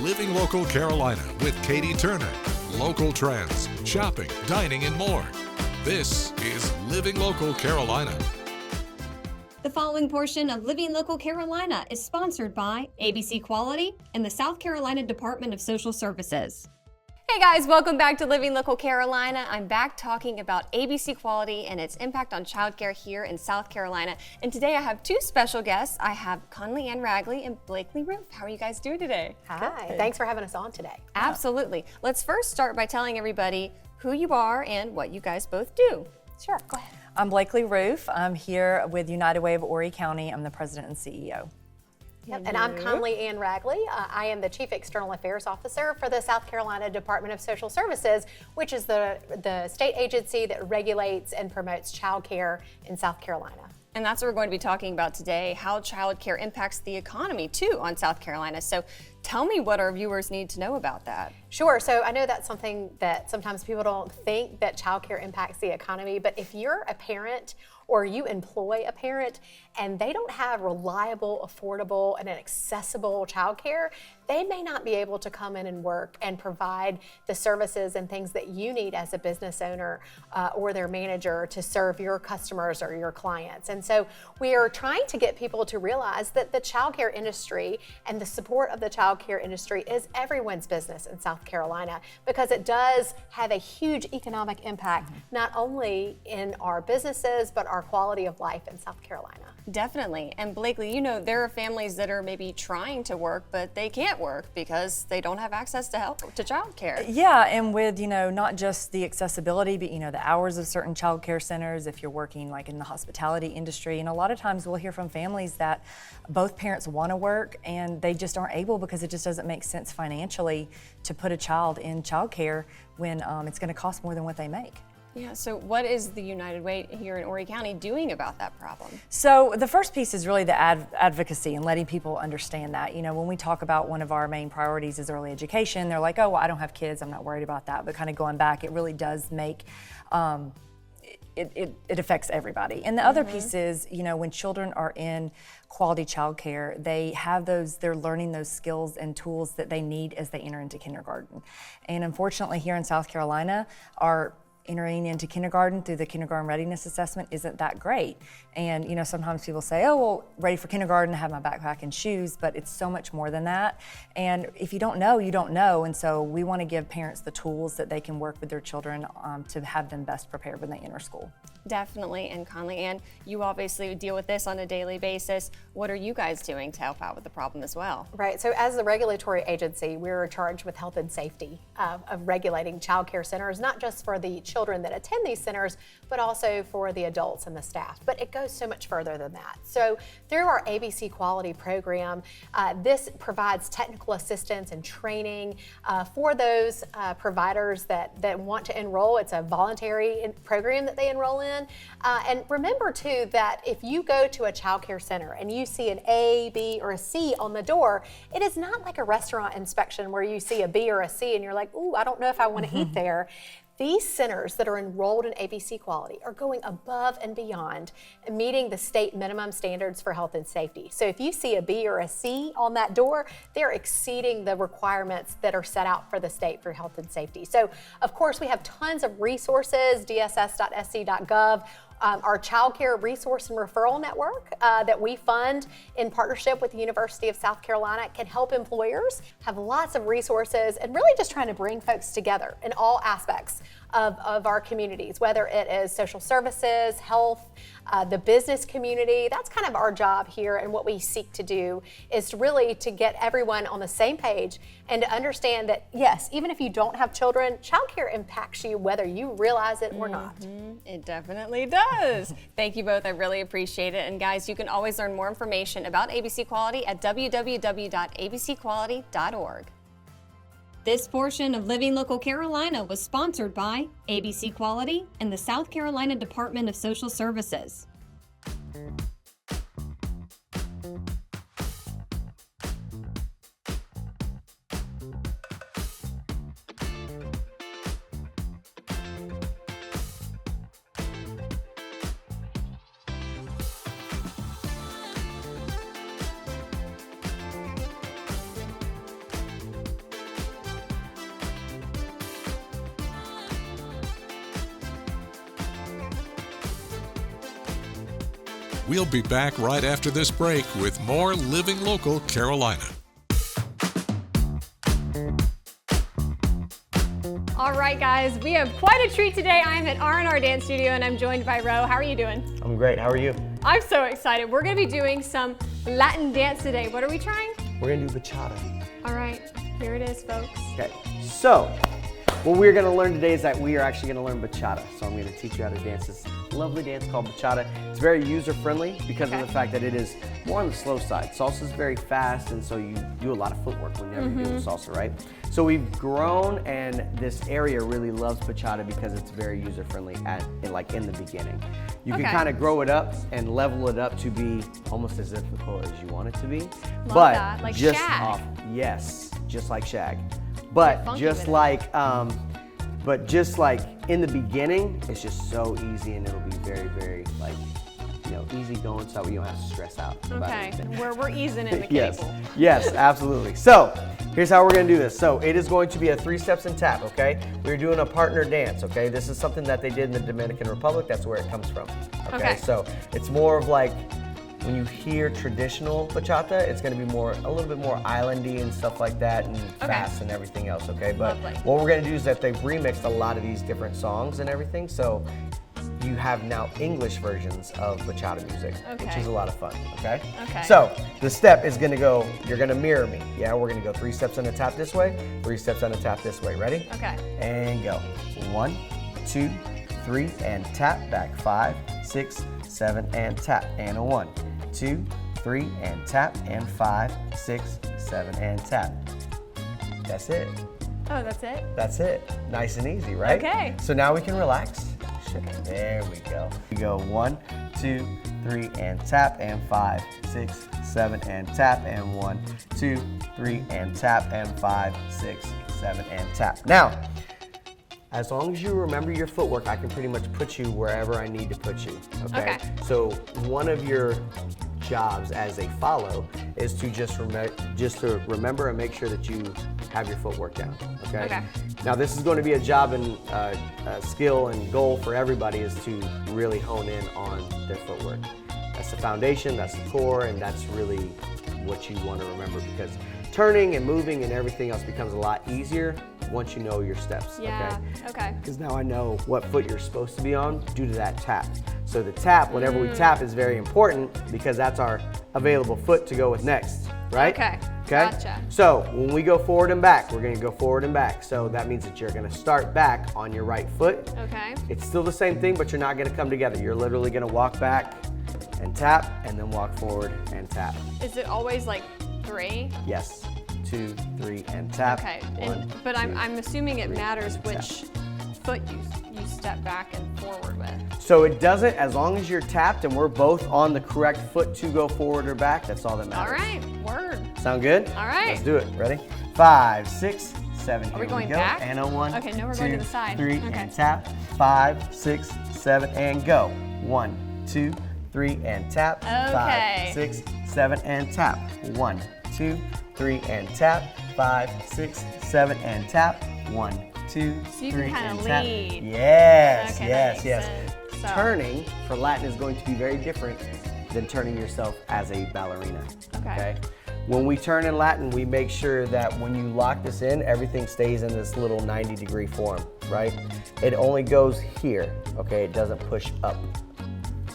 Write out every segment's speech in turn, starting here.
Living Local Carolina with Katie Turner. Local trends, shopping, dining, and more. This is Living Local Carolina. The following portion of Living Local Carolina is sponsored by ABC Quality and the South Carolina Department of Social Services. Hey guys, welcome back to Living Local Carolina. I'm back talking about ABC Quality and its impact on childcare here in South Carolina. And today I have two special guests. I have Conley Ann Ragley and Blakely Roof. How are you guys doing today? Hi, thanks for having us on today. Absolutely. Let's first start by telling everybody who you are and what you guys both do. Sure, go ahead. I'm Blakely Roof. I'm here with United Way of Horry County. I'm the president and CEO. Yep. And I'm Conley Ann Ragley. I am the Chief External Affairs Officer for the South Carolina Department of Social Services, which is the state agency that regulates and promotes child care in South Carolina. And that's what we're going to be talking about today, how child care impacts the economy too on South Carolina. So tell me what our viewers need to know about that. Sure, so I know that's something that sometimes people don't think that child care impacts the economy, but if you're a parent or you employ a parent and they don't have reliable, affordable, and accessible childcare, they may not be able to come in and work and provide the services and things that you need as a business owner or their manager to serve your customers or your clients. And so we are trying to get people to realize that the childcare industry and the support of the childcare industry is everyone's business in South Carolina, because it does have a huge economic impact, not only in our businesses, but our quality of life in South Carolina. Definitely. And Blakely, you know, there are families that are maybe trying to work, but they can't work because they don't have access to help to childcare. Yeah, and with, not just the accessibility, but, the hours of certain child care centers, if you're working like in the hospitality industry, and a lot of times we'll hear from families that both parents want to work and they just aren't able because it just doesn't make sense financially to put a child in child care when it's going to cost more than what they make. Yeah, so what is the United Way here in Horry County doing about that problem? So the first piece is really the advocacy and letting people understand that. When we talk about one of our main priorities is early education, they're like, oh, well, I don't have kids, I'm not worried about that. But kind of going back, it really does make, it affects everybody. And the other piece is, when children are in quality childcare, they're learning those skills and tools that they need as they enter into kindergarten. And unfortunately here in South Carolina, our entering into kindergarten through the kindergarten readiness assessment isn't that great. And sometimes people say, oh, well, ready for kindergarten, I have my backpack and shoes, but it's so much more than that. And if you don't know, you don't know. And so we want to give parents the tools that they can work with their children to have them best prepared when they enter school. Definitely. And Conley Ann, you obviously deal with this on a daily basis. What are you guys doing to help out with the problem as well? Right, so as the regulatory agency, we're charged with health and safety of regulating child care centers, not just for the children that attend these centers, but also for the adults and the staff. But it goes so much further than that. So through our ABC Quality program, this provides technical assistance and training for those providers that want to enroll. It's a voluntary program that they enroll in. And remember too that if you go to a child care center and you see an A, B, or a C on the door, it is not like a restaurant inspection where you see a B or a C and you're like, ooh, I don't know if I want to eat there. These centers that are enrolled in ABC Quality are going above and beyond meeting the state minimum standards for health and safety. So if you see a B or a C on that door, they're exceeding the requirements that are set out for the state for health and safety. So of course we have tons of resources, dss.sc.gov. Our Child Care Resource and Referral Network that we fund in partnership with the University of South Carolina can help employers have lots of resources and really just trying to bring folks together in all aspects of our communities, whether it is social services, health, the business community. That's kind of our job here, and what we seek to do is really to get everyone on the same page and to understand that, yes, even if you don't have children, childcare impacts you whether you realize it or not. It definitely does. Thank you both. I really appreciate it. And guys, you can always learn more information about ABC Quality at www.abcquality.org. This portion of Living Local Carolina was sponsored by ABC Quality and the South Carolina Department of Social Services. We'll be back right after this break with more Living Local Carolina. All right, guys, we have quite a treat today. I'm at R&R Dance Studio and I'm joined by Ro. How are you doing? I'm great. How are you? I'm so excited. We're gonna be doing some Latin dance today. What are we trying? We're gonna do bachata. All right, here it is, folks. Okay. So, what we're gonna learn today is that we are actually gonna learn bachata. So I'm gonna teach you how to dance this lovely dance called bachata. It's very user-friendly because of the fact that it is more on the slow side. Salsa is very fast, and so you do a lot of footwork whenever you do salsa, right? So we've grown, and this area really loves bachata because it's very user-friendly in the beginning. You can kind of grow it up and level it up to be almost as difficult as you want it to be. Love that. Like just Shag. yes, just like Shag. But funky just with it. like in the beginning, it's just so easy, and it'll be very, very easy going, so you don't have to stress out about Okay, anything. we're easing in the Yes, cable. yes, absolutely. So here's how we're gonna do this. So it is going to be a 3 steps and tap, okay? We're doing a partner dance, okay? This is something that they did in the Dominican Republic. That's where it comes from, Okay. So it's more of like, when you hear traditional bachata, it's gonna be a little bit more islandy and stuff like that, and fast and everything else, okay? But Lovely. what we're gonna do is that they've remixed a lot of these different songs and everything, so you have now English versions of bachata music, which Okay. is a lot of fun, okay? Okay. So the step is gonna go, you're gonna mirror me, yeah? We're gonna go 3 steps and a tap this way, 3 steps and a tap this way, ready? Okay. And go. 1, 2, 3, and tap, back 5, 6, 7, and tap, and a 1, 2, 3, and tap, and 5, 6, 7, and tap. That's it. Oh, that's it? That's it. Nice and easy, right? Okay. So now we can relax. There we go. We go 1, 2, 3, and tap, and 5, 6, 7, and tap, and 1, 2, 3, and tap, and 5, 6, 7, and tap. Now, as long as you remember your footwork, I can pretty much put you wherever I need to put you, okay? So one of your jobs as a follow is to just remember and make sure that you have your footwork down, okay? Okay. Now this is going to be a job and skill and goal for everybody, is to really hone in on their footwork. That's the foundation, that's the core, and that's really what you want to remember, because turning and moving and everything else becomes a lot easier once you know your steps, Yeah, okay. Because now I know what foot you're supposed to be on due to that tap. So the tap, whenever we tap, is very important because that's our available foot to go with next, right? Okay, gotcha. So when we go forward and back, we're gonna go forward and back. So that means that you're gonna start back on your right foot. Okay. It's still the same thing, but you're not gonna come together. You're literally gonna walk back and tap, and then walk forward and tap. Is it always like 3? Yes, 2, 3, and tap. Okay, One, but two, I'm assuming it 3, matters and tap. which foot you step back and forward with. So it doesn't, as long as you're tapped and we're both on the correct foot to go forward or back, that's all that matters. All right, word. Sound good? All right. Let's do it. Ready? 5, 6, 7. Are we Here going go. back? And a 1. Okay, no, we're going to the side. 3, Okay. and tap. 5, 6, 7, and go. 1, 2, 3, and tap. Okay. 5, 6, 7, and tap. 1, 2, 3, and tap. 5, 6, 7, and tap. 1, 2, So you 3, can kinda and tap. lead. Yes, Okay, that yes, makes yes. sense. So- Turning for Latin is going to be very different than turning yourself as a ballerina. Okay. When we turn in Latin, we make sure that when you lock this in, everything stays in this little 90-degree form, right? It only goes here, okay? It doesn't push up,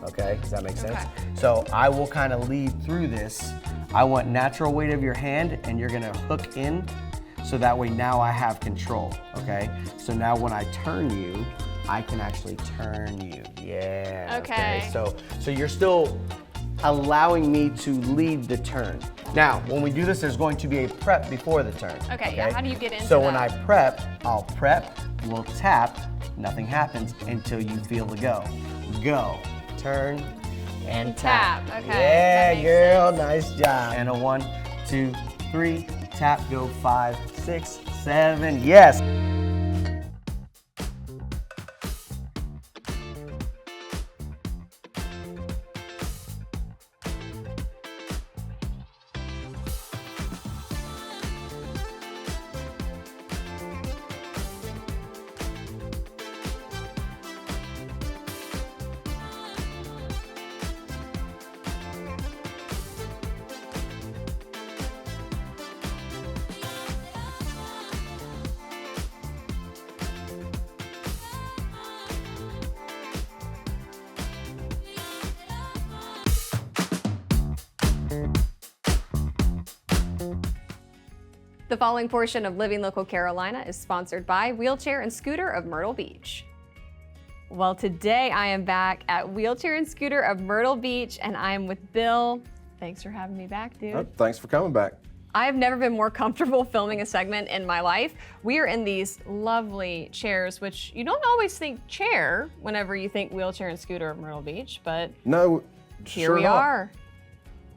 okay? Does that make sense? Okay. So I will kind of lead through this. I want natural weight of your hand, and you're gonna hook in, so that way now I have control, okay? So now when I turn you, I can actually turn you. Yeah. Okay. So you're still allowing me to lead the turn. Now, when we do this, there's going to be a prep before the turn. Okay, yeah, how do you get into So when I that? prep, I'll prep, we'll tap, nothing happens until you feel the go. Go, turn, and tap. Tap, okay, Yeah, that makes girl, nice job. And a 1, 2, 3, tap, go 5, 6, 7, yes. The following portion of Living Local Carolina is sponsored by Wheelchair and Scooter of Myrtle Beach. Well, today I am back at Wheelchair and Scooter of Myrtle Beach, and I am with Bill. Thanks for having me back, dude. Oh, thanks for coming back. I have never been more comfortable filming a segment in my life. We are in these lovely chairs, which you don't always think chair whenever you think Wheelchair and Scooter of Myrtle Beach, but No, here sure we not. are.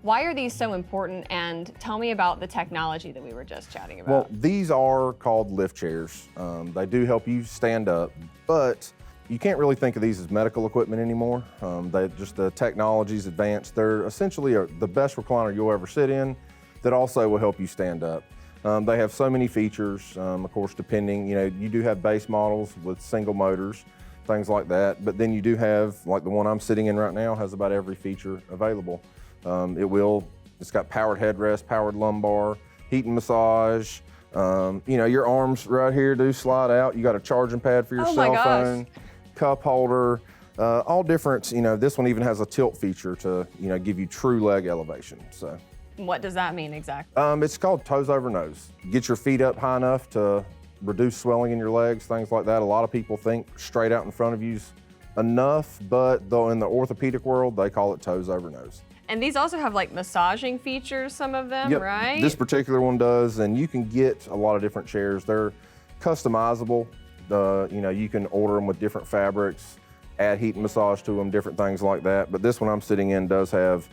Why are these so important? And tell me about the technology that we were just chatting about. Well, these are called lift chairs. They do help you stand up, but you can't really think of these as medical equipment anymore. The technology's advanced. They're essentially the best recliner you'll ever sit in that also will help you stand up. They have so many features, of course, depending, you do have base models with single motors, things like that, but then you do have, like the one I'm sitting in right now, has about every feature available. It's got powered headrest, powered lumbar, heat and massage. Your arms right here do slide out. You got a charging pad for your Oh my cell gosh. phone, cup holder, all different. This one even has a tilt feature to, give you true leg elevation. So What does that mean exactly? it's called toes over nose. Get your feet up high enough to reduce swelling in your legs, things like that. A lot of people think straight out in front of you's enough, but though in the orthopedic world, they call it toes over nose. And these also have like massaging features, some of them, Yep, right? this particular one does, and you can get a lot of different chairs. They're customizable. You can order them with different fabrics, add heat and massage to them, different things like that. But this one I'm sitting in does have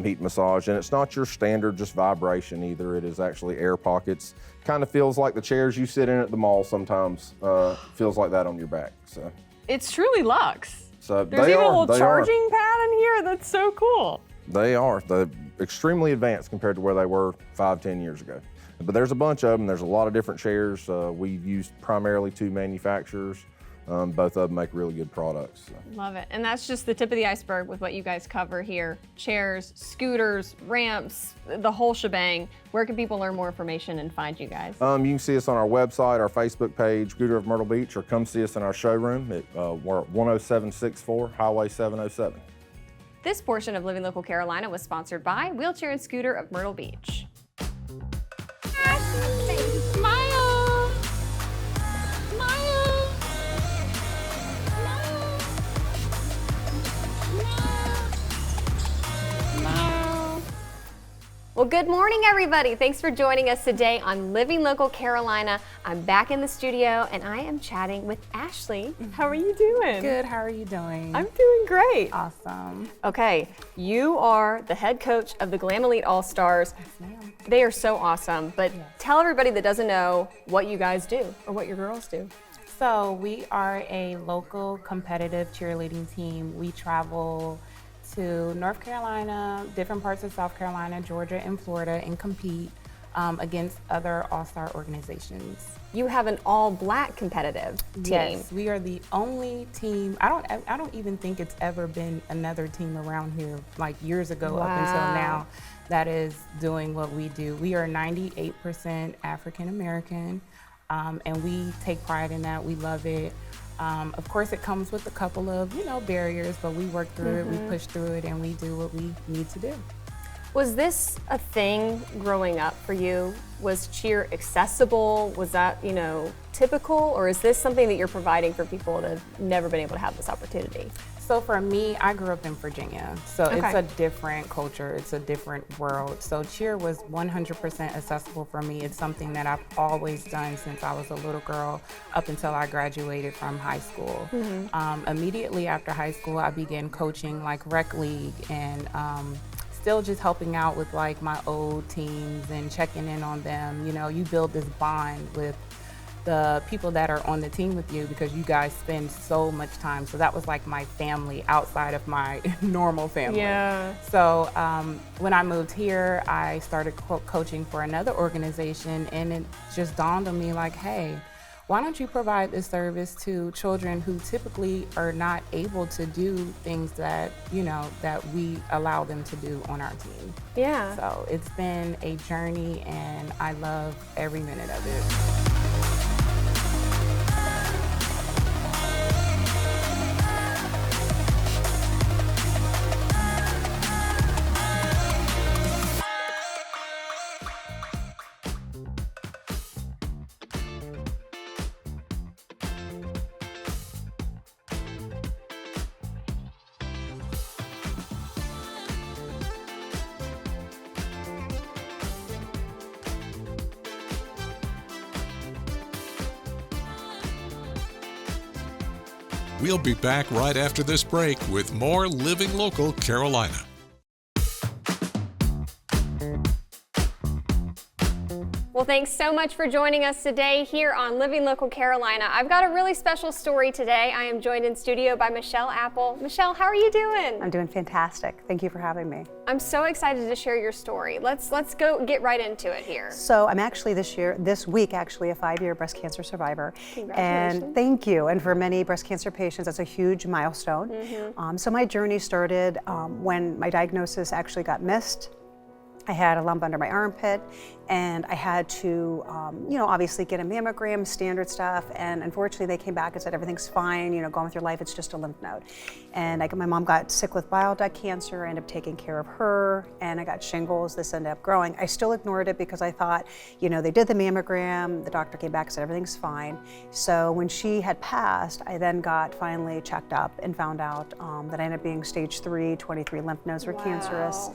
heat and massage, and it's not your standard just vibration either. It is actually air pockets. Kind of feels like the chairs you sit in at the mall sometimes. Feels like that on your back. So It's truly luxe. There's There's even a little charging pad in here. That's so cool. They are. They're extremely advanced compared to where they were 5-10 years ago. But there's a bunch of them. There's a lot of different chairs. We've used primarily 2 manufacturers. Both of them make really good products. So. Love it. And that's just the tip of the iceberg with what you guys cover here. Chairs, scooters, ramps, the whole shebang. Where can people learn more information and find you guys? You can see us on our website, our Facebook page, Scooter of Myrtle Beach, or come see us in our showroom at we're at 10764 Highway 707. This portion of Living Local Carolina was sponsored by Wheelchair and Scooter of Myrtle Beach. Smile! Smile! Well, good morning, everybody. Thanks for joining us today on Living Local Carolina. I'm back in the studio, and I am chatting with Ashley. How are you doing? Good, how are you doing? I'm doing great. awesome. Okay, you are the head coach of the Glam Elite All-Stars. Ma'am. They are so awesome, but tell everybody that doesn't know what you guys do or what your girls do. So we are a local competitive cheerleading team. We travel to North Carolina, different parts of South Carolina, Georgia, and Florida, and compete against other all-star organizations. You have an all-black competitive team. Yes, we are the only team. I don't even think it's ever been another team around here, like years ago up until Wow. now, that is doing what we do. We are 98% African American, and we take pride in that. We love it. Of course, it comes with a couple of, barriers, but we work through it, we push through it, and we do what we need to do. Was this a thing growing up for you? Was cheer accessible? Was that, typical? Or is this something that you're providing for people that have never been able to have this opportunity? So for me, I grew up in Virginia, so it's Okay. a different culture, it's a different world. So cheer was 100% accessible for me. It's something that I've always done since I was a little girl up until I graduated from high school. Immediately after high school, I began coaching like rec league and still just helping out with like my old teams and checking in on them. You build this bond with the people that are on the team with you because you guys spend so much time. So that was like my family outside of my normal family. Yeah. So when I moved here, I started coaching for another organization, and it just dawned on me like, hey, why don't you provide this service to children who typically are not able to do things that, that we allow them to do on our team. Yeah. So it's been a journey, and I love every minute of it. We'll be back right after this break with more Living Local Carolina. Well, thanks so much for joining us today here on Living Local Carolina. I've got a really special story today. I am joined in studio by Michelle Apple. Michelle, how are you doing? I'm doing fantastic. Thank you for having me. I'm so excited to share your story. Let's go get right into it here. So I'm actually this week, a 5-year breast cancer survivor. Congratulations. And thank you. And for many breast cancer patients, that's a huge milestone. So my journey started when my diagnosis actually got missed. I had a lump under my armpit, and I had to, obviously get a mammogram, standard stuff, and unfortunately they came back and said everything's fine, go on with your life, it's just a lymph node. And my mom got sick with bile duct cancer, I ended up taking care of her, and I got shingles. This ended up growing. I still ignored it because I thought, they did the mammogram, the doctor came back and said everything's fine. So when she had passed, I then got finally checked up and found out that I ended up being stage 3, 23 lymph nodes were cancerous,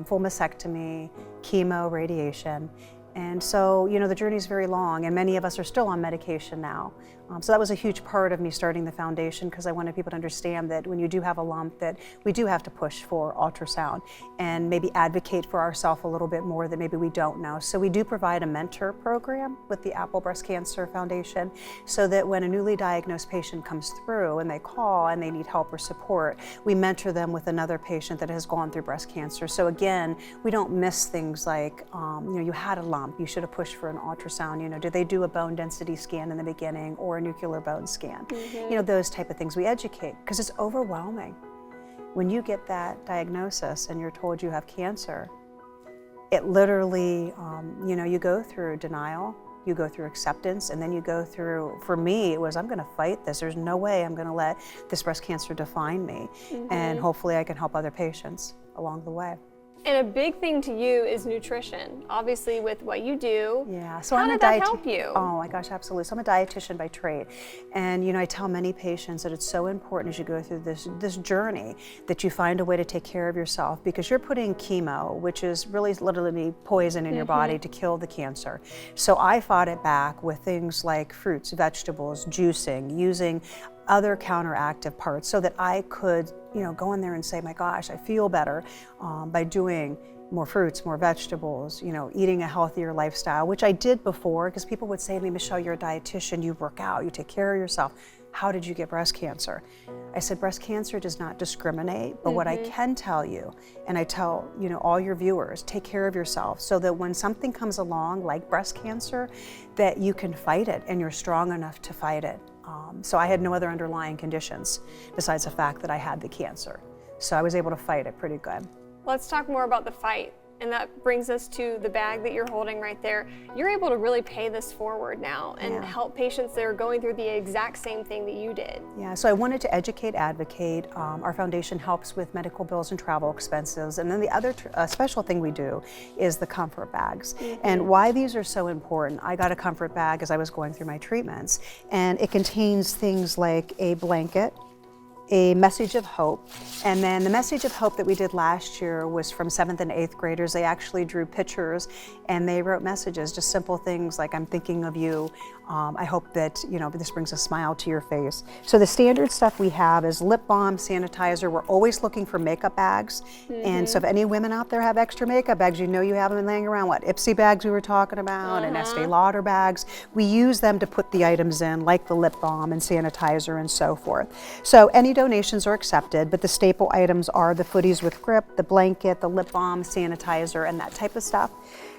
full mastectomy, chemo, radiation. And so, the journey is very long, and many of us are still on medication now. So that was a huge part of me starting the foundation, because I wanted people to understand that when you do have a lump, that we do have to push for ultrasound and maybe advocate for ourselves a little bit more that maybe we don't know. So we do provide a mentor program with the Apple Breast Cancer Foundation, so that when a newly diagnosed patient comes through and they call and they need help or support, we mentor them with another patient that has gone through breast cancer. So again, we don't miss things like, you had a lump, you should have pushed for an ultrasound. Did they do a bone density scan in the beginning, or a nuclear bone scan? Those type of things we educate, because it's overwhelming. When you get that diagnosis and you're told you have cancer, it literally, you go through denial, you go through acceptance, and then you go through, for me, it was, I'm gonna fight this. There's no way I'm gonna let this breast cancer define me. And hopefully I can help other patients along the way. And a big thing to you is nutrition, obviously with what you do. Yeah, so How did that help you? Oh my gosh, absolutely. So I'm a dietitian by trade. And I tell many patients that it's so important as you go through this journey that you find a way to take care of yourself, because you're putting chemo, which is really literally poison in your body to kill the cancer. So I fought it back with things like fruits, vegetables, juicing, using other counteractive parts so that I could go in there and say, my gosh, I feel better by doing more fruits, more vegetables, eating a healthier lifestyle, which I did before, because people would say to me, Michelle, you're a dietitian, you work out, you take care of yourself. How did you get breast cancer? I said, breast cancer does not discriminate, but what I can tell you, and I tell all your viewers, take care of yourself so that when something comes along like breast cancer, that you can fight it and you're strong enough to fight it. So I had no other underlying conditions besides the fact that I had the cancer. So I was able to fight it pretty good. Let's talk more about the fight. And that brings us to the bag that you're holding right there. You're able to really pay this forward now and help patients that are going through the exact same thing that you did. Yeah, so I wanted to educate, advocate. Our foundation helps with medical bills and travel expenses. And then the other special thing we do is the comfort bags. And why these are so important, I got a comfort bag as I was going through my treatments. And it contains things like a blanket, a message of hope, and then the message of hope that we did last year was from 7th and 8th graders. They actually drew pictures and they wrote messages, just simple things like, I'm thinking of you. I hope that this brings a smile to your face. So the standard stuff we have is lip balm, sanitizer. We're always looking for makeup bags. And so if any women out there have extra makeup bags, you have them laying around. What, Ipsy bags we were talking about, and Estee Lauder bags. We use them to put the items in, like the lip balm and sanitizer and so forth. So any donations are accepted, but the staple items are the Footies with Grip, the blanket, the lip balm, sanitizer, and that type of stuff.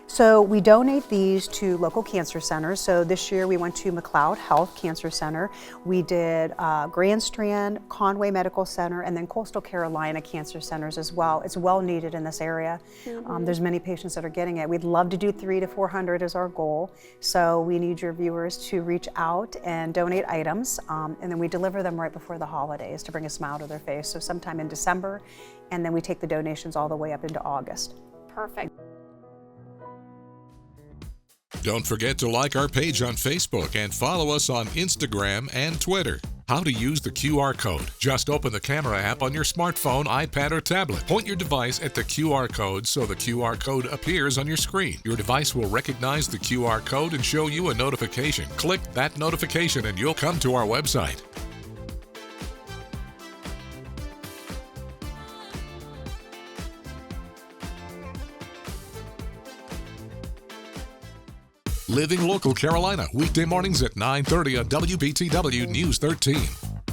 So we donate these to local cancer centers. So this year we went to McLeod Health Cancer Center. We did Grand Strand, Conway Medical Center, and then Coastal Carolina Cancer Centers as well. It's well needed in this area. There's many patients that are getting it. We'd love to do 300 to 400 is our goal. So we need your viewers to reach out and donate items, and then we deliver them right before the holidays to bring a smile to their face. So sometime in December, and then we take the donations all the way up into August. Perfect. Don't forget to like our page on Facebook and follow us on Instagram and Twitter. How to use the QR code. Just open the camera app on your smartphone, iPad, or tablet. Point your device at the QR code so the QR code appears on your screen. Your device will recognize the QR code and show you a notification. Click that notification and you'll come to our website. Living Local Carolina, weekday mornings at 9:30 on WBTW News 13.